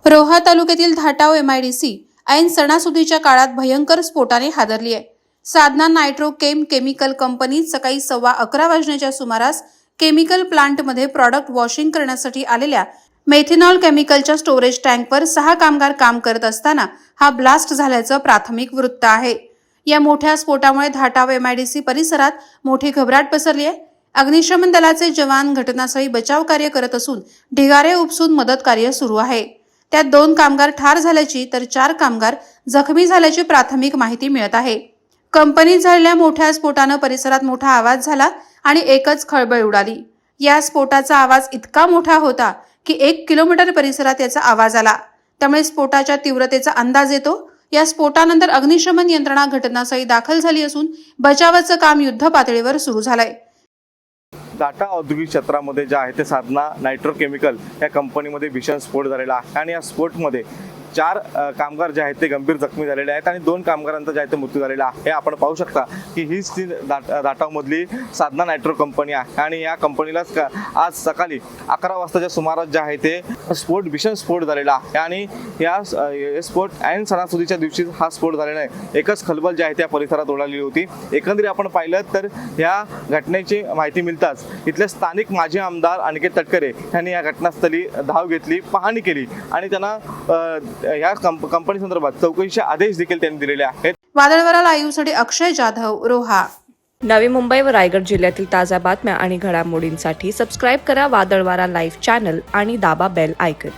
रोहा तालुक्यातील धाटाव एमआयडीसी ऐन सणासुदीच्या काळात भयंकर स्फोटाने हादरली आहे। साधना नायट्रो केमिकल कंपनीत सकाळी 11:15 वाजण्याच्या सुमारास केमिकल प्लांटमध्ये प्रॉडक्ट वॉशिंग करण्यासाठी आलेल्या मेथिनॉल केमिकलच्या स्टोरेज टँकवर 6 कामगार काम करत असताना हा ब्लास्ट झाल्याचं प्राथमिक वृत्त आहे। या मोठ्या स्फोटामुळे धाटाव एमआयडीसी परिसरात मोठी घबराट पसरली आहे। अग्निशमन दलाचे जवान घटनास्थळी बचाव कार्य करत असून ढिगारे उपसून मदत कार्य सुरू आहे। त्यात 2 कामगार ठार झाल्याची तर 4 कामगार जखमी झाल्याची प्राथमिक माहिती मिळत आहे। कंपनीत झालेल्या मोठ्या स्फोटाने परिसरात मोठा आवाज झाला आणि एकच खळबळ उडाली। या स्फोटाचा आवाज इतका मोठा होता की 1 किलोमीटर परिसरात याचा आवाज आला। त्यामुळे स्फोटाच्या तीव्रतेचा अंदाज येतो। या स्फोटानंतर अग्निशमन यंत्रणा घटनास्थळी दाखल झाली असून बचावाचं काम युद्ध पातळीवर सुरू झालंय। टाटा औद्योगिक क्षेत्रामध्ये जे आहे ते साधना नायट्रो केमिकल या कंपनीमध्ये भीषण स्फोट झालेला आहे आणि या स्फोटमध्ये 4 कामगार जे आहेत ते गंभीर जखमी झालेले आहेत आणि 2 कामगारांचा जे आहे ते मृत्यू झालेला आहे। आपण पाहू शकता की हीच ती धाटावमधली साधना नायट्रो कंपनी आहे आणि या कंपनीलाच आज सकाळी 11 वाजताच्या सुमारास जे आहे ते भीषण स्फोट झालेला आहे आणि या स्फोट ऐन सणासुदीच्या दिवशी हा स्फोट झालेला आहे। एकच खलबल जे आहे त्या परिसरात उडालेली होती। एकंदरीत आपण पाहिलं तर या घटनेची माहिती मिळताच इथले स्थानिक माजी आमदार अनिकेत तटकरे यांनी या घटनास्थळी धाव घेतली, पाहणी केली आणि त्यांना या कंपनी संदर्भात चौकशीचे आदेश देखील त्यांनी दिलेले आहेत। वादळवारा लाईव्हसाठी अक्षय जाधव, रोहा। नवी मुंबई व रायगड जिल्ह्यातील ताज्या बातम्या आणि घडामोडींसाठी सबस्क्राईब करा वादळवारा लाईव्ह चॅनल आणि दाबा बेल आयकॉन।